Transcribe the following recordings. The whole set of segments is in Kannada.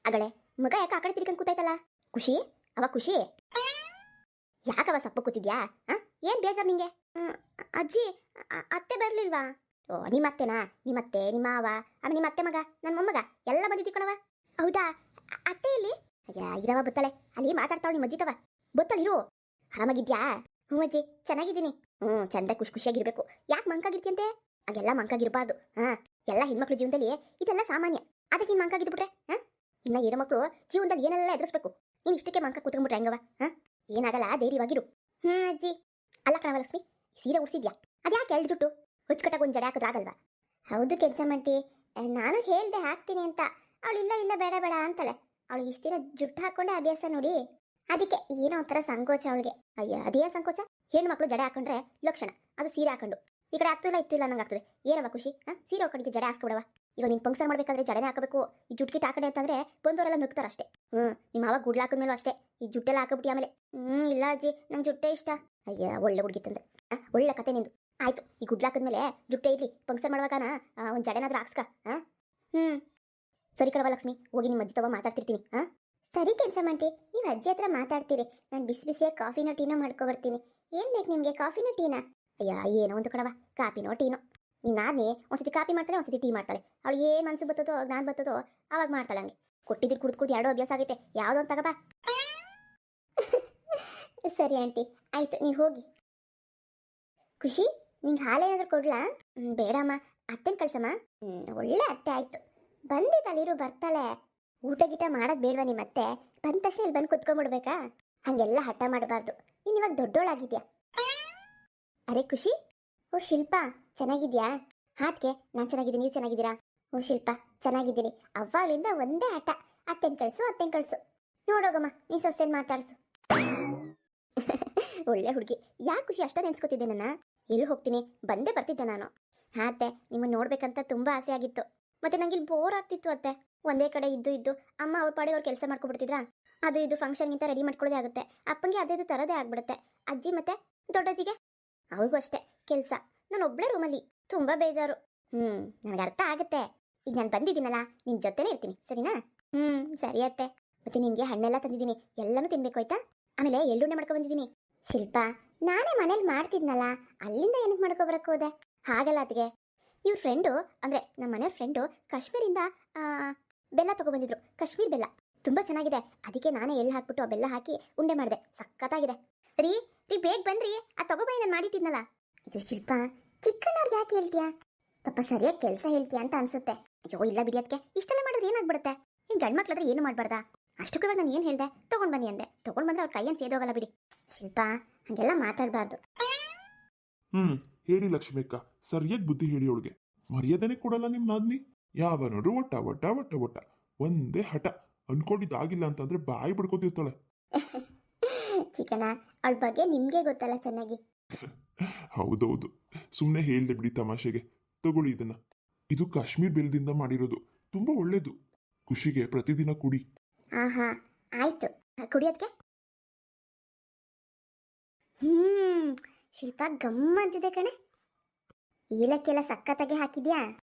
ಅಗಳೆ ಮಗ ಯಾಕೆ ಆ ಕಡೆ ತಿರ್ಕೊಂಡು ಕೂತೈತಲ್ಲ? ಖುಷಿ ಅವ ಖುಷಿ ಯಾಕವ ಸಪ್ಪ ಕೂತಿದ್ಯಾ? ಏನ್ ಬೇಜಾರು ನಿಂಗೆ? ಅಜ್ಜಿ ಅತ್ತೆ ಬರ್ಲಿಲ್ವಾ? ಓ ನಿಮ್ಮತ್ತೆನಾ? ನಿಮ್ಮತ್ತೆ ನಿಮ್ಮ ಮಾವ ಆಮೇಲೆ ನಿಮ್ಮ ಅತ್ತೆ ಮಗ ನನ್ನ ಮೊಮ್ಮಗ ಎಲ್ಲ ಬಂದಿದ್ದಿ ಕಣವ. ಹೌದಾ? ಅತ್ತೆ ಇಲ್ಲಿ? ಅಯ್ಯ ಇರವ ಬತ್ತಾಳೆ, ಅಲ್ಲಿ ಮಾತಾಡ್ತಾವ ನಿಮ್ಮ ಅಜ್ಜಿತವ. ಬತ್ತಾಳಿರು. ಆರಾಮಾಗಿದ್ಯಾ? ಹ್ಞೂ ಅಜ್ಜಿ ಚೆನ್ನಾಗಿದ್ದೀನಿ. ಚಂದ ಖುಷಿಯಾಗಿರ್ಬೇಕು. ಯಾಕೆ ಮಂಕಾಗಿರ್ತಿಯಂತೆ? ಹಾಗೆಲ್ಲ ಮಂಕಾಗಿರ್ಬಾರ್ದು. ಎಲ್ಲ ಹೆಣ್ಮಕ್ಳು ಜೀವನದಲ್ಲಿ ಇದೆಲ್ಲ ಸಾಮಾನ್ಯ. ಅದಕ್ಕೆ ನೀನು ಮಂಕಾಗಿದ್ಬಿಟ್ರೆ ಇನ್ನ ಹೆಣ್ಮಕ್ಳು ಜೀವನದಲ್ಲಿ ಏನೆಲ್ಲ ಎದುರಿಸ್ಬೇಕು. ನೀನು ಇಷ್ಟಕ್ಕೆ ಮಂಕ ಕೂತ್ಕೊಂಡ್ಬಿಟ್ರೆ ಹೆಂಗವ? ಏನಾಗಲ್ಲ, ಧೈರ್ಯವಾಗಿರು. ಅಜ್ಜಿ. ಅಲ್ಲ ಕಣವ ಲಕ್ಷ್ಮಿ, ಸೀರೆ ಉಡ್ಸಿದ್ಯಾ? ಅದ್ಯಾಕೆ ಎರಡು ಜುಟ್ಟು ಹೊಚ್ಕಟ್ಟಾಗ ಒಂದು ಜಡೆ ಹಾಕಿದ್ರಾಗಲ್ವಾ? ಹೌದು ಕೆಂಚಮ್ಮಂಟಿ, ನಾನು ಹೇಳ್ದೆ ಹಾಕ್ತೀನಿ ಅಂತ. ಅವಳು ಇಲ್ಲ ಇಲ್ಲ ಬೇಡ ಬೇಡ ಅಂತಾಳೆ. ಅವಳಿಗೆ ಇಷ್ಟ ದಿನ ಜುಟ್ಟು ಹಾಕೊಂಡೆ ಅಭ್ಯಾಸ ನೋಡಿ, ಅದಕ್ಕೆ ಏನೋ ಒಂಥರ ಸಂಕೋಚ ಅವಳಿಗೆ. ಅಯ್ಯ ಅದೇ ಸಂಕೋಚ? ಹೆಣ್ಣು ಮಕ್ಕಳು ಜಡೆ ಹಾಕೊಂಡ್ರೆ ಲಕ್ಷಣ, ಅದು ಸೀರೆ ಹಾಕೊಂಡು. ಈ ಕಡೆ ಆಗ್ತಿಲ್ಲ ಇತ್ತು ಇಲ್ಲ ನಂಗೆ ಆಗ್ತದೆ. ಏನವ ಖುಷಿ? ಸೀರೆ ಹಾಕೊಂಡಿದ್ದೆ ಜಡೆ ಹಾಕ್ಸ್ಕೊಡವ. ಇವಾಗ ನೀನು ಫಂಕ್ಷನ್ ಮಾಡ್ಬೇಕಾದ್ರೆ ಜಡೆನೇ ಹಾಕಬೇಕು. ಈ ಜುಟ್ಕಿಟ್ ಹಾಕಡೆ ಅಂತಂದ್ರೆ ಬಂದವರೆಲ್ಲ ನುಗ್ತಾರ ಅಷ್ಟೇ. ನಿಮ್ಮ ಅವಾಗ ಗುಡ್ಲ ಹಾಕಿದ್ಮೇಲೂ ಅಷ್ಟೇ ಈ ಜುಟ್ಟೆಲ್ಲ ಹಾಕಬಿಟ್ಟು ಆಮೇಲೆ ಇಲ್ಲ ಅಜ್ಜಿ ನಂಗೆ ಜುಟ್ಟೆ ಇಷ್ಟ. ಅಯ್ಯ ಒಳ್ಳೆ ಹುಡುಗಿ ತಂದೆ, ಒಳ್ಳೆ ಕತೆ ನಿಂದು. ಆಯ್ತು, ಈ ಗುಡ್ಲ ಹಾಕಿದ್ಮೇಲೆ ಜುಟ್ಟೆ ಇರ್ಲಿ, ಫಂಕ್ಷನ್ ಮಾಡುವಾಗನ ಒಂದು ಜಡೆನಾದ್ರೂ ಹಾಕ್ಸ್ಕ. ಸರಿ ಕಣವ ಲಕ್ಷ್ಮಿ, ಹೋಗಿ ನಿಮ್ಮ ಅಜ್ಜಿ ತವ ಮಾತಾಡ್ತಿರ್ತೀನಿ. ಸರಿ ಕೆಂಚಮ್ಮಂಟಿ, ನೀವು ಅಜ್ಜಿ ಹತ್ರ ಮಾತಾಡ್ತೀರಿ. ನಾನು ಬಿಸಿ ಬಿಸಿಯಾಗಿ ಕಾಫಿನೋ ಟೀನೋ ಮಾಡ್ಕೊಬರ್ತೀನಿ. ಏನು ಬೇಕು ನಿಮಗೆ, ಕಾಫಿನೋ ಟೀನಾ? ಅಯ್ಯ ಏನೋ ಒಂದು ಕಣವ, ಕಾಫಿನೋ ಟೀನೋ. ನೀನು ನಾನೇ ಒಂದ್ಸತಿ ಕಾಫಿ ಮಾಡ್ತಾಳೆ, ಒಂದ್ಸತಿ ಟೀ ಮಾಡ್ತಾಳೆ. ಅವಳು ಏನು ಮನಸ್ಸು ಬರ್ತದೋ ನಾನು ಬರ್ತದೋ ಅವಾಗ ಮಾಡ್ತಾಳೆ. ಹಂಗೆ ಕೊಟ್ಟಿದ್ದು ಕುಡ್ದು ಎರಡೂ ಅಭ್ಯಾಸ ಆಗೈತೆ. ಯಾವುದೋ ಒಂದು ತಗಬಾ. ಸರಿ ಆಂಟಿ, ಆಯ್ತು ನೀವು ಹೋಗಿ. ಖುಷಿ, ನಿಂಗೆ ಹಾಲೇನಾದ್ರೂ ಕೊಡ್ಲಾ? ಬೇಡಮ್ಮ, ಅತ್ತೆನ ಕಳ್ಸಮ್ಮ. ಒಳ್ಳೆ ಅತ್ತೆ ಆಯ್ತು. ಬಂದಿದ್ದಾಳಿರು, ಬರ್ತಾಳೆ. ಊಟ ಗೀಟ ಮಾಡೋದು ಬೇಡವಾ ನಿಮ್ಮತ್ತೆ? ಬಂದ ತಕ್ಷಣ ಇಲ್ಲಿ ಬಂದು ಕುತ್ಕೊಂಡ್ಬಿಡ್ಬೇಕಾ? ಹಾಗೆಲ್ಲ ಹಠ ಮಾಡಬಾರ್ದು. ನೀನು ಇವಾಗ ದೊಡ್ಡೋಳಾಗಿದ್ಯಾ. ಅರೆ ಖುಷಿ, ಓ ಶಿಲ್ಪಾ ಚೆನ್ನಾಗಿದ್ಯಾ? ಹಾತ್ಗೆ ನಾನು ಚೆನ್ನಾಗಿದ್ದೀನಿ, ನೀವು ಚೆನ್ನಾಗಿದ್ದೀರಾ? ಓ ಶಿಲ್ಪಾ ಚೆನ್ನಾಗಿದ್ದೀನಿ. ಅವ್ವಾಗಲಿಂದ ಒಂದೇ ಆಟ, ಅತ್ತೆನ ಕಳಿಸು ಅತ್ತೆನ ಕಳಿಸು. ನೋಡೋಗಮ್ಮ ನೀನು ಸೊಸೆನ್ ಮಾತಾಡ್ಸು. ಒಳ್ಳೆ ಹುಡುಗಿ. ಯಾಕೆ ಖುಷಿ ಅಷ್ಟ ನೆನ್ಸ್ಕೊತಿದ್ದೆ ನನ್ನ? ಎಲ್ಲಿ ಹೋಗ್ತೀನಿ, ಬಂದೇ ಬರ್ತಿದ್ದೆ ನಾನು. ಅತ್ತೆ ನಿಮ್ಮನ್ನು ನೋಡ್ಬೇಕಂತ ತುಂಬ ಆಸೆ ಆಗಿತ್ತು. ಮತ್ತೆ ನಂಗೆ ಇಲ್ಲಿ ಬೋರ್ ಆಗ್ತಿತ್ತು ಅತ್ತೆ. ಒಂದೇ ಕಡೆ ಇದ್ದು ಅಮ್ಮ ಅವ್ರ ಪಾಡಿ ಅವ್ರು ಕೆಲಸ ಮಾಡ್ಕೊಬಿಡ್ತಿದ್ರಾ. ಅದು ಇದು ಫಂಕ್ಷನ್ಗಿಂತ ರೆಡಿ ಮಾಡ್ಕೊಳ್ಳೋದೇ ಆಗುತ್ತೆ. ಅಪ್ಪಂಗೆ ಅದೇ ಇದು ತರದೇ ಆಗ್ಬಿಡುತ್ತೆ. ಅಜ್ಜಿ ಮತ್ತೆ ದೊಡ್ಡಜ್ಜಿಗೆ ಅವ್ರಿಗೂ ಅಷ್ಟೇ ಕೆಲಸ. ನಾನು ಒಬ್ಬಳೇ ರೂಮಲ್ಲಿ, ತುಂಬ ಬೇಜಾರು. ನನಗೆ ಅರ್ಥ ಆಗುತ್ತೆ. ಈಗ ನಾನು ಬಂದಿದ್ದೀನಲ್ಲ, ನಿನ್ನ ಜೊತೆನೇ ಇರ್ತೀನಿ, ಸರಿನಾ? ಸರಿ ಅತ್ತೆ. ಮತ್ತೆ ನಿನಗೆ ಹಣ್ಣೆಲ್ಲ ತಂದಿದ್ದೀನಿ, ಎಲ್ಲನೂ ತಿನ್ಬೇಕು ಆಯ್ತಾ? ಆಮೇಲೆ ಎಳ್ಳುಂಡೆ ಮಾಡ್ಕೊ ಬಂದಿದ್ದೀನಿ. ಶಿಲ್ಪ, ನಾನೇ ಮನೇಲಿ ಮಾಡ್ತಿದ್ನಲ್ಲ, ಅಲ್ಲಿಂದ ಏನಕ್ಕೆ ಮಾಡ್ಕೊಬರಕ್ಕೆ ಹೋದೆ? ಹಾಗಲ್ಲ ಅತ್ತಿಗೆ, ಇವ್ರ ಫ್ರೆಂಡು ಅಂದರೆ ನಮ್ಮ ಮನೆ ಫ್ರೆಂಡು ಕಾಶ್ಮೀರಿಂದ ಬೆಲ್ಲ ತೊಗೊಬಂದಿದ್ರು. ಕಾಶ್ಮೀರ್ ಬೆಲ್ಲ ತುಂಬ ಚೆನ್ನಾಗಿದೆ. ಅದಕ್ಕೆ ನಾನೇ ಎಲ್ಲಿ ಹಾಕ್ಬಿಟ್ಟು ಆ ಬೆಲ್ಲ ಹಾಕಿ ಉಂಡೆ ಮಾಡಿದೆ. ಸಖತ್ತಾಗಿದೆ. ರೀ ಬೇಗ ಬನ್ರಿ, ಆ ತಗೋಬಾಯಿ ನಾನು ಮಾಡಿಟ್ಟಿದ್ನಲ್ಲ. ಇದು ಶಿಲ್ಪ, ಚಿಕ್ಕಣ್ಣವ್ರಿಗೆ ಯಾಕೆ ಹೇಳ್ತೀಯಾ? ಪಾಪ ಸರಿಯಾಗಿ ಕೆಲಸ ಹೇಳ್ತೀಯಾ ಅಂತ ಅನ್ಸುತ್ತೆ. ಅಯ್ಯೋ ಇಲ್ಲ ಬಿಡಿ, ಅದಕ್ಕೆ ಇಷ್ಟೆಲ್ಲ ಮಾಡಿದ್ರೆ ಏನಾಗ್ಬಿಡುತ್ತೆ? ಇನ್ನು ಗಂಡು ಮಕ್ಳಾದ್ರೆ ಏನು ಮಾಡಬಾರ್ದಾ? ಅಷ್ಟಕ್ಕೂ ಇವಾಗ ನಾನು ಏನು ಹೇಳ್ದೆ, ತೊಗೊಂಡು ಬನ್ನಿ ಅಂದೆ. ತೊಗೊಂಡು ಬಂದ್ರೆ ಅವ್ರ ಕೈಯನ್ನು ಸೇದೋಗಲ್ಲ ಬಿಡಿ. ಶಿಲ್ಪ ಹಾಗೆಲ್ಲ ಮಾತಾಡಬಾರ್ದು. ಹೇಳಿ ಲಕ್ಷ್ಮೀಕ್ಕ, ಸರಿಯಾಗಿ ಬುದ್ಧಿ ಹೇಳಿ ಅವಳಿಗೆ. ಮರ್ಯಾದನೆ ಕೊಡಲ್ಲ ನಿಮ್ ನಾದ್ನಿ. ಯಾವ ನೋಡ್ರು ಒಟ್ಟ ಒಟ್ಟ ಒಟ್ಟ ಒಟ್ಟ ಒಂದೇ ಹಠ. ಅನ್ಕೊಂಡಿದ್ದಾಗಿಲ್ಲ ಅಂತಂದ್ರೆ ಬಾಯಿ ಬಿಡ್ಕೋತಿರ್ತಾಳೆ. ಚಿಕ್ಕಣ್ಣ, ಅವಳ ಬಗ್ಗೆ ನಿಮ್ಗೆ ಗೊತ್ತಲ್ಲ ಚೆನ್ನಾಗಿ. ಹೌದೌದು, ಸುಮ್ಮನೆ ಹೇಳ್ದೆ ಬಿಡಿ ತಮಾಷೆಗೆ. ತಗೊಳ್ಳಿ ಇದನ್ನ. ಇದು ಕಾಶ್ಮೀರ್ ಬೆಲ್ಲದಿಂದ ಮಾಡಿರೋದು, ತುಂಬಾ ಒಳ್ಳೇದು. ಖುಷಿಗೆ ಪ್ರತಿದಿನ ಕುಡಿ. ಆಹಾ ಆಯ್ತು, ಕುಡಿಯೋದಕ್ಕೆ. ಶಿಲ್ಪ ಗಮ್ಮಂತಿದೆ ಕಣೆ. ಏಲಕ್ಕೆಲ್ಲ ಸಖತ್ತಾಗಿ ಹಾಕಿದ್ಯಾ?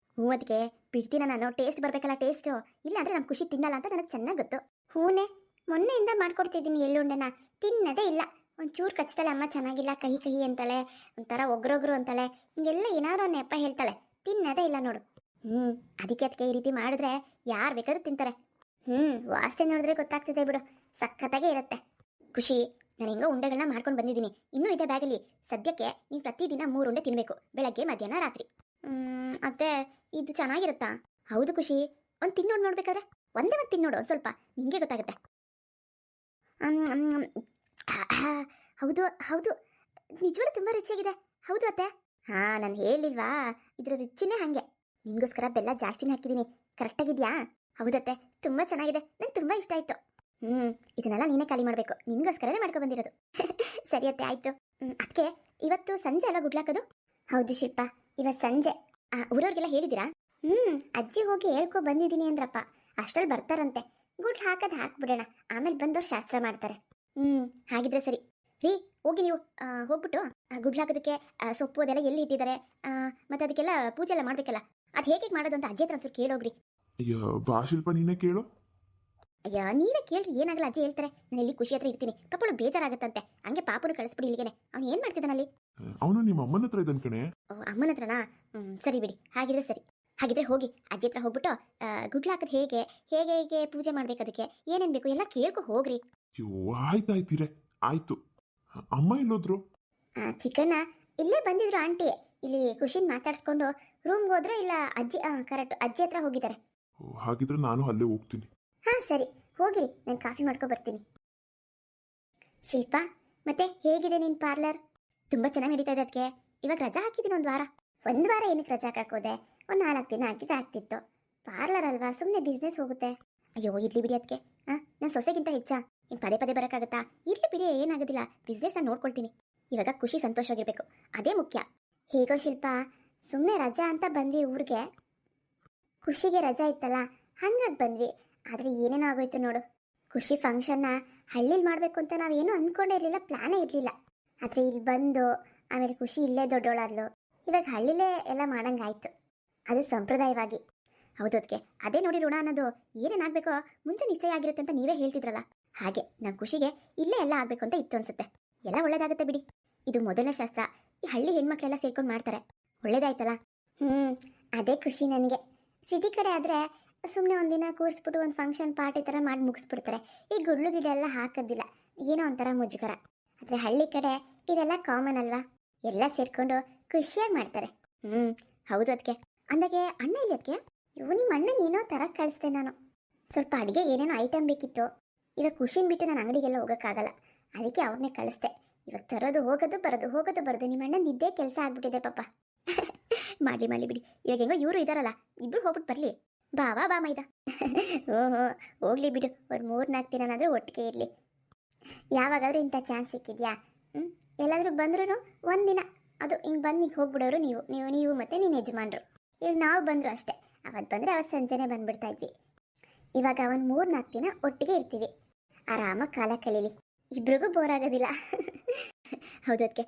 ಅದಕ್ಕೆ ಬಿಡ್ತೀನ ನಾನು, ಟೇಸ್ಟ್ ಬರ್ಬೇಕಲ್ಲ ಟೇಸ್ಟು. ಇಲ್ಲ ಅಂದ್ರೆ ನಮ್ಮ ಖುಷಿ ತಿನ್ನಲ್ಲ ಅಂತ ನನಗೆ ಚೆನ್ನಾಗಿ ಗೊತ್ತು. ಹೂನೆ, ಮೊನ್ನೆಯಿಂದ ಮಾಡ್ಕೊಡ್ತಿದ್ದೀನಿ ಎಳ್ಳುಂಡೆನ, ತಿನ್ನದೇ ಇಲ್ಲ. ಒಂಚೂರು ಕಚ್ತಾಳೆ ಅಮ್ಮ, ಚೆನ್ನಾಗಿಲ್ಲ ಕಹಿ ಕಹಿ ಅಂತಾಳೆ, ಒಂಥರ ಒಗ್ರೊಗ್ರು ಅಂತಾಳೆ. ಹಿಂಗೆಲ್ಲ ಏನಾದ್ರು ಒಂದು ನೆಪ ಹೇಳ್ತಾಳೆ, ತಿನ್ನದೇ ಇಲ್ಲ ನೋಡು. ಅದಕ್ಕೆ ಈ ರೀತಿ ಮಾಡಿದ್ರೆ ಯಾರು ಬೇಕಾದ್ರೂ ತಿಂತಾರೆ. ವಾಸನೆ ನೋಡಿದ್ರೆ ಗೊತ್ತಾಗ್ತಿದೆ ಬಿಡು, ಸಖತ್ತಾಗೆ ಇರುತ್ತೆ. ಖುಷಿ, ನಾನು ಹೆಂಗೋ ಉಂಡೆಗಳನ್ನ ಮಾಡ್ಕೊಂಡು ಬಂದಿದ್ದೀನಿ, ಇನ್ನೂ ಇದೆ ಬ್ಯಾಗಲ್ಲಿ. ಸದ್ಯಕ್ಕೆ ನೀವು ಪ್ರತಿದಿನ 3 ಉಂಡೆ ತಿನ್ನಬೇಕು, ಬೆಳಗ್ಗೆ ಮಧ್ಯಾಹ್ನ ರಾತ್ರಿ. ಅತ್ತೆ ಇದು ಚೆನ್ನಾಗಿರುತ್ತಾ? ಹೌದು ಖುಷಿ, ಒಂದು ತಿನ್ನೋಡು ನೋಡ್ಬೇಕಾದ್ರೆ ಒಂದೇ ಒಂದು ತಿನ್ನೋಡು, ಸ್ವಲ್ಪ ನಿಮಗೆ ಗೊತ್ತಾಗುತ್ತೆ. ಹೌದು ಹೌದು, ನಿಜವಾಗ್ಲೂ ತುಂಬ ರುಚಿಯಾಗಿದೆ. ಹೌದು ಅತ್ತೆ. ನಾನು ಹೇಳಿಲ್ವಾ, ಇದ್ರ ರುಚಿನೇ ಹಾಗೆ. ನಿಮಗೋಸ್ಕರ ಬೆಲ್ಲ ಜಾಸ್ತಿನೇ ಹಾಕಿದ್ದೀನಿ. ಕರೆಕ್ಟಾಗಿದೆಯಾ? ಹೌದತ್ತೆ, ತುಂಬ ಚೆನ್ನಾಗಿದೆ, ನಂಗೆ ತುಂಬ ಇಷ್ಟ ಆಯಿತು. ಇದನ್ನೆಲ್ಲ ನೀನೇ ಖಾಲಿ ಮಾಡಬೇಕು, ನಿನಗೋಸ್ಕರನೇ ಮಾಡ್ಕೊಂಡು ಬಂದಿರೋದು. ಸರಿ ಅತ್ತೆ ಆಯಿತು. ಅದಕ್ಕೆ ಇವತ್ತು ಸಂಜೆ ಅಲ್ವಾ ಗುಡ್ಲಾಕೋದು? ಹೌದು ಶಿಲ್ಪ, ಇವತ್ತು ಸಂಜೆ. ಊರವ್ರಿಗೆಲ್ಲ ಹೇಳಿದ್ದೀರಾ? ಅಜ್ಜಿ ಹೋಗಿ ಹೇಳ್ಕೊ ಬಂದಿದ್ದೀನಿ ಅಂದ್ರಪ್ಪ, ಅಷ್ಟರಲ್ಲಿ ಬರ್ತಾರಂತೆ. ಗುಡ್ಲು ಹಾಕೋದು ಹಾಕ್ಬಿಡೋಣ, ಆಮೇಲೆ ಬಂದವ್ರು ಶಾಸ್ತ್ರ ಮಾಡ್ತಾರೆ. ಹಾಗಿದ್ರೆ ಸರಿ ರೀ, ಹೋಗಿ ನೀವು ಹೋಗ್ಬಿಟ್ಟು ಗುಡ್ಲು ಹಾಕೋದಕ್ಕೆ ಸೊಪ್ಪು ಅದೆಲ್ಲ ಎಲ್ಲಿ ಇಟ್ಟಿದ್ದಾರೆ, ಮತ್ತು ಅದಕ್ಕೆಲ್ಲ ಪೂಜೆ ಎಲ್ಲ ಮಾಡಬೇಕಲ್ಲ, ಅದು ಹೇಗೆ ಮಾಡೋದು ಅಂತ ಅಜ್ಜಿ ಹತ್ರ ಒಂಚೂರು ಕೇಳೋಗ್ರಿ. ಅಯ್ಯೋ ಬಾ ಶಿಲ್ಪ, ನೀನೇ ಕೇಳು. ಅಯ್ಯ ನೀವೇ ಕೇಳ್ರಿ, ಏನಾಗಲ್ಲ, ಅಜ್ಜಿ ಹೇಳ್ತಾರೆ. ನಾನು ಇಲ್ಲಿ ಖುಷಿ ಹತ್ರ ಇರ್ತೀನಿ. ಪಾಪಳು ಬೇಜಾರಾಗತ್ತಂತೆ. ಹಂಗೆ ಪಾಪನು ಕಳಿಸ್ಬಿಡಿ ಇಲ್ಲಿಗೆನೆ. ಅವ್ನು ಏನು ಮಾಡ್ತಿದ್ದಾನಲ್ಲಿ? ಅವನು ನಿಮ್ಮ ಅಮ್ಮನ ಹತ್ರ ಇದ್ದಾನ ಕಣೆ. ಓ, ಅಮ್ಮನ ಹತ್ರನಾ? ಸರಿ ಬಿಡಿ, ಹಾಗಿದ್ರೆ ಸರಿ. ಹಾಗಿದ್ರೆ ಹೋಗಿ ಅಜ್ಜಿ ಹತ್ರ ಹೋಗ್ಬಿಟ್ಟು ಗುಡ್ಲ ಹಾಕೋದು ಹೇಗೆ ಹೇಗೆ ಹೇಗೆ ಪೂಜೆ ಮಾಡ್ಬೇಕು, ಅದಕ್ಕೆ ಏನೇನು ಬೇಕು ಎಲ್ಲ ಕೇಳ್ಕೊ ಹೋಗ್ರಿ. ಅಯ್ಯೋ ಆಯ್ತಾಯ್ತಿರೆ, ಆಯ್ತು. ಅಮ್ಮ ಎಲ್ಲೋದ್ರು? ಚಿಕ್ಕಣ್ಣ ಇಲ್ಲೇ ಬಂದಿದ್ರು ಆಂಟಿ. ಇಲ್ಲಿ ಖುಷಿನ್ ಮಾತಾಡ್ಸ್ಕೊಂಡು ರೂಮ್ಗೆ ಹೋದ್ರು. ಇಲ್ಲ ಅಜ್ಜಿ, ಕರೆಕ್ಟ್ ಅಜ್ಜಿ ಹತ್ರ ಹೋಗಿದ್ದಾರೆ. ಓ, ಹಾಗಿದ್ರೆ ನಾನು ಅಲ್ಲೇ ಹೋಗ್ತೀನಿ. ಹಾಂ ಸರಿ, ಹೋಗಿರಿ, ನಾನು ಕಾಫಿ ಮಾಡ್ಕೊ ಬರ್ತೀನಿ. ಶಿಲ್ಪ, ಮತ್ತೆ ಹೇಗಿದೆ ನಿನ್ನ ಪಾರ್ಲರ್? ತುಂಬ ಚೆನ್ನಾಗಿ ನಡೀತಾ ಇದೆ. ಅದಕ್ಕೆ ಇವಾಗ ರಜಾ ಹಾಕಿದ್ದೀನಿ ಒಂದು ವಾರ ಏನಕ್ಕೆ ರಜಾ ಹಾಕೋದೆ? ಒಂದು 4 ದಿನ ಹಾಕಿದ್ರೆ ಆಗ್ತಿತ್ತು. ಪಾರ್ಲರ್ ಅಲ್ವಾ, ಸುಮ್ಮನೆ ಬಿಸ್ನೆಸ್ ಹೋಗುತ್ತೆ. ಅಯ್ಯೋ ಇರ್ಲಿ ಬಿಡಿ, ಅದಕ್ಕೆ ನಾನು ಸೊಸೆಗಿಂತ ಹೆಚ್ಚಾ ಇನ್ನು ಪದೇ ಪದೇ ಬರೋಕ್ಕಾಗತ್ತಾ? ಇರ್ಲಿ ಬಿಡಿ, ಏನಾಗೋದಿಲ್ಲ. ಬಿಸ್ನೆಸ್ ನಾನು ನೋಡ್ಕೊಳ್ತೀನಿ. ಇವಾಗ ಖುಷಿ ಸಂತೋಷವಾಗಿರ್ಬೇಕು, ಅದೇ ಮುಖ್ಯ. ಹೇಗೋ ಶಿಲ್ಪ, ಸುಮ್ಮನೆ ರಜಾ ಅಂತ ಬಂದ್ವಿ ಊರಿಗೆ. ಖುಷಿಗೆ ರಜಾ ಇತ್ತಲ್ಲ, ಹಂಗಾಗಿ ಬಂದ್ವಿ. ಆದರೆ ಏನೇನೋ ಆಗೋಯ್ತು ನೋಡು. ಖುಷಿ ಫಂಕ್ಷನ್ನ ಹಳ್ಳಿಲಿ ಮಾಡಬೇಕು ಅಂತ ನಾವೇನು ಅಂದ್ಕೊಂಡೇ ಇರಲಿಲ್ಲ, ಪ್ಲಾನೇ ಇರಲಿಲ್ಲ. ಆದರೆ ಇಲ್ಲಿ ಬಂದು ಆಮೇಲೆ ಖುಷಿ ಇಲ್ಲೇ ದೊಡ್ಡೋಳಾದ್ಲು. ಇವಾಗ ಹಳ್ಳಿಲೇ ಎಲ್ಲ ಮಾಡಂಗಾಯ್ತು, ಅದು ಸಂಪ್ರದಾಯವಾಗಿ. ಹೌದು, ಅದಕ್ಕೆ ಅದೇ ನೋಡಿ ಋಣ ಅನ್ನೋದು. ಏನೇನಾಗಬೇಕೋ ಮುಂಚೆ ನಿಶ್ಚಯ ಆಗಿರುತ್ತೆ ಅಂತ ನೀವೇ ಹೇಳ್ತಿದ್ರಲ್ಲ, ಹಾಗೆ ನಮ್ಮ ಖುಷಿಗೆ ಇಲ್ಲೇ ಎಲ್ಲ ಆಗಬೇಕು ಅಂತ ಇತ್ತು ಅನ್ಸುತ್ತೆ. ಎಲ್ಲ ಒಳ್ಳೇದಾಗುತ್ತೆ ಬಿಡಿ. ಇದು ಮೊದಲನೇ ಶಾಸ್ತ್ರ. ಈ ಹಳ್ಳಿ ಹೆಣ್ಮಕ್ಳೆಲ್ಲ ಸೇರ್ಕೊಂಡು ಮಾಡ್ತಾರೆ, ಒಳ್ಳೇದಾಯ್ತಲ್ಲ. ಅದೇ ಖುಷಿ ನನಗೆ. ಸಿಟಿ ಕಡೆ ಆದರೆ ಸುಮ್ಮನೆ ಒಂದಿನ ಕೂರಿಸ್ಬಿಟ್ಟು ಒಂದು ಫಂಕ್ಷನ್ ಪಾರ್ಟಿ ಥರ ಮಾಡಿ ಮುಗಿಸ್ಬಿಡ್ತಾರೆ. ಈ ಗುಡ್ಲು ಗಿಡ ಎಲ್ಲ ಹಾಕೋದಿಲ್ಲ, ಏನೋ ಒಂಥರ ಮುಜುಗರ. ಆದರೆ ಹಳ್ಳಿ ಕಡೆ ಇದೆಲ್ಲ ಕಾಮನ್ ಅಲ್ವಾ, ಎಲ್ಲ ಸೇರ್ಕೊಂಡು ಖುಷಿಯಾಗಿ ಮಾಡ್ತಾರೆ. ಹೌದು ಅದಕ್ಕೆ. ಅಂದಾಗೆ ಅಣ್ಣ ಇಲ್ಲಿ ಅದಕ್ಕೆ. ನಿಮ್ಮ ಅಣ್ಣನ ಏನೋ ಥರ ಕಳಿಸ್ದೆ ನಾನು. ಸ್ವಲ್ಪ ಅಡುಗೆ ಏನೇನೋ ಐಟಮ್ ಬೇಕಿತ್ತು. ಇವಾಗ ಖುಷಿನ ಬಿಟ್ಟು ನಾನು ಅಂಗಡಿಗೆಲ್ಲ ಹೋಗೋಕ್ಕಾಗಲ್ಲ, ಅದಕ್ಕೆ ಅವ್ರನ್ನೇ ಕಳಿಸ್ದೆ. ಇವಾಗ ತರೋದು ಹೋಗೋದು ಬರೋದು ನಿಮ್ಮ ಅಣ್ಣ ನಿದ್ದೆ ಕೆಲಸ ಆಗ್ಬಿಟ್ಟಿದೆ ಪಾಪ. ಮಾಡಲಿ ಬಿಡಿ. ಇವಾಗ ಹೆಂಗೋ ಇವರು ಇದ್ದಾರಲ್ಲ, ಇಬ್ರು ಹೋಗ್ಬಿಟ್ಟು ಬರಲಿ. ಬಾ ಮೈದಾ. ಓಹೋ ಹೋಗ್ಲಿ ಬಿಡು, ಅವ್ರು 3-4 ದಿನನಾದರೂ ಒಟ್ಟಿಗೆ ಇರಲಿ. ಯಾವಾಗಾದ್ರೂ ಇಂಥ ಚಾನ್ಸ್ ಸಿಕ್ಕಿದ್ಯಾ? ಎಲ್ಲಾದರೂ ಬಂದ್ರೂ ಒಂದಿನ ಅದು ಹಿಂಗೆ ಬಂದು ಈಗ ಹೋಗ್ಬಿಡೋರು ನೀವು ಮತ್ತು ನಿನ್ನ ಯಜಮಾನ್ರು. ಈಗ ನಾವು ಬಂದರು ಅಷ್ಟೇ, ಅವತ್ತು ಬಂದರೆ ಅವತ್ತು ಸಂಜೆನೇ ಬಂದುಬಿಡ್ತಾ ಇದ್ವಿ. ಇವಾಗ ಒಂದು 3-4 ದಿನ ಒಟ್ಟಿಗೆ ಇರ್ತೀವಿ, ಆರಾಮಾಗಿ ಕಾಲ ಕಳೀಲಿ, ಇಬ್ರಿಗೂ ಬೋರ್ ಆಗೋದಿಲ್ಲ. ಹೌದು ಅದಕ್ಕೆ.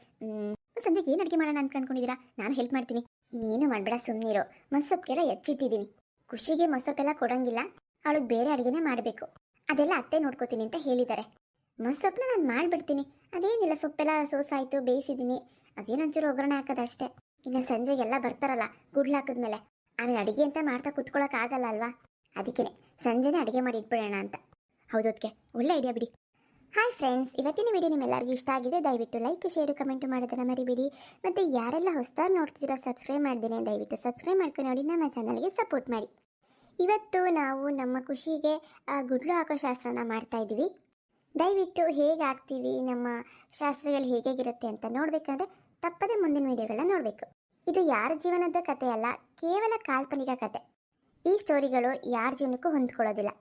ಸಂಜೆಗೆ ಏನು ಅಡುಗೆ ಮಾಡೋಣ ಅನ್ಕೊಂಡಿದ್ದೀರಾ? ನಾನು ಹೆಲ್ಪ್ ಮಾಡ್ತೀನಿ. ಇನ್ನೇನು ಮಾಡಬೇಡ, ಸುಮ್ಮನಿರೋ. ಮೊಸೊಪ್ಪೆಲ್ಲ ಹೆಚ್ಚಿಟ್ಟಿದ್ದೀನಿ. ಖುಷಿಗೆ ಮೊಸೊಪ್ಪೆಲ್ಲ ಕೊಡೋಂಗಿಲ್ಲ, ಅವಳಿಗೆ ಬೇರೆ ಅಡುಗೆನೇ ಮಾಡಬೇಕು. ಅದೆಲ್ಲ ಅತ್ತೆ ನೋಡ್ಕೋತೀನಿ ಅಂತ ಹೇಳಿದ್ದಾರೆ. ಮೊಸೊಪ್ಪನ್ನ ನಾನು ಮಾಡಿಬಿಡ್ತೀನಿ, ಅದೇನಿಲ್ಲ. ಸೊಪ್ಪೆಲ್ಲ ಸೋಸಾಯಿತು, ಬೇಯಿಸಿದ್ದೀನಿ. ಅದೇನೊಂಚೂರು ಒಗ್ಗರಣೆ ಹಾಕೋದಷ್ಟೇ. ಇನ್ನು ಸಂಜೆಗೆಲ್ಲ ಬರ್ತಾರಲ್ಲ ಗುಡ್ಲು ಹಾಕಿದ್ಮೇಲೆ, ಆಮೇಲೆ ಅಡುಗೆ ಅಂತ ಮಾಡ್ತಾ ಕುತ್ಕೊಳ್ಳೋಕ್ಕಾಗಲ್ಲ ಅಲ್ವಾ, ಅದಕ್ಕೇ ಸಂಜೆನೇ ಅಡುಗೆ ಮಾಡಿ ಇಟ್ಬಿಡೋಣ ಅಂತ. ಹೌದು ಅದಕ್ಕೆ, ಒಳ್ಳೆ ಐಡಿಯಾ ಬಿಡಿ. ಹಾಯ್ ಫ್ರೆಂಡ್ಸ್, ಇವತ್ತಿನ ವಿಡಿಯೋ ನಿಮ್ಮೆಲ್ಲರಿಗೂ ಇಷ್ಟ ಆಗಿದೆ. ದಯವಿಟ್ಟು ಲೈಕ್, ಶೇರು, ಕಮೆಂಟ್ ಮಾಡೋದನ್ನು ಮರಿಬೇಡಿ. ಮತ್ತು ಯಾರೆಲ್ಲ ಹೊಸದಾಗಿ ನೋಡ್ತಿದ್ದೀರಾ, ಸಬ್ಸ್ಕ್ರೈಬ್ ಮಾಡ್ದೇನೆ ದಯವಿಟ್ಟು ಸಬ್ಸ್ಕ್ರೈಬ್ ಮಾಡ್ಕೊಂಡು ನೋಡಿ, ನಮ್ಮ ಚಾನಲ್ಗೆ ಸಪೋರ್ಟ್ ಮಾಡಿ. ಇವತ್ತು ನಾವು ನಮ್ಮ ಖುಷಿಗೆ ಗುಡ್ಲು ಹಾಕೋ ಶಾಸ್ತ್ರನ ಮಾಡ್ತಾ ಇದ್ದೀವಿ. ದಯವಿಟ್ಟು ಹೇಗೆ ಹಾಕ್ತೀವಿ, ನಮ್ಮ ಶಾಸ್ತ್ರಗಳು ಹೇಗಿರುತ್ತೆ ಅಂತ ನೋಡಬೇಕಂದ್ರೆ ತಪ್ಪದೆ ಮುಂದಿನ ವಿಡಿಯೋಗಳನ್ನ ನೋಡಬೇಕು. ಇದು ಯಾರ ಜೀವನದ ಕಥೆ ಅಲ್ಲ, ಕೇವಲ ಕಾಲ್ಪನಿಕ ಕತೆ. ಈ ಸ್ಟೋರಿಗಳು ಯಾರ ಜೀವನಕ್ಕೂ ಹೊಂದ್ಕೊಳ್ಳೋದಿಲ್ಲ,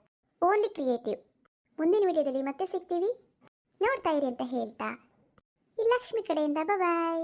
ಓನ್ಲಿ ಕ್ರಿಯೇಟಿವ್. ಮುಂದಿನ ವಿಡಿಯೋದಲ್ಲಿ ಮತ್ತೆ ಸಿಗ್ತೀವಿ, ನೋಡ್ತಾ ಇರಿ ಅಂತ ಹೇಳ್ತಾ ಈ ಲಕ್ಷ್ಮಿ ಕಡೆಯಿಂದ ಬಾಯ್.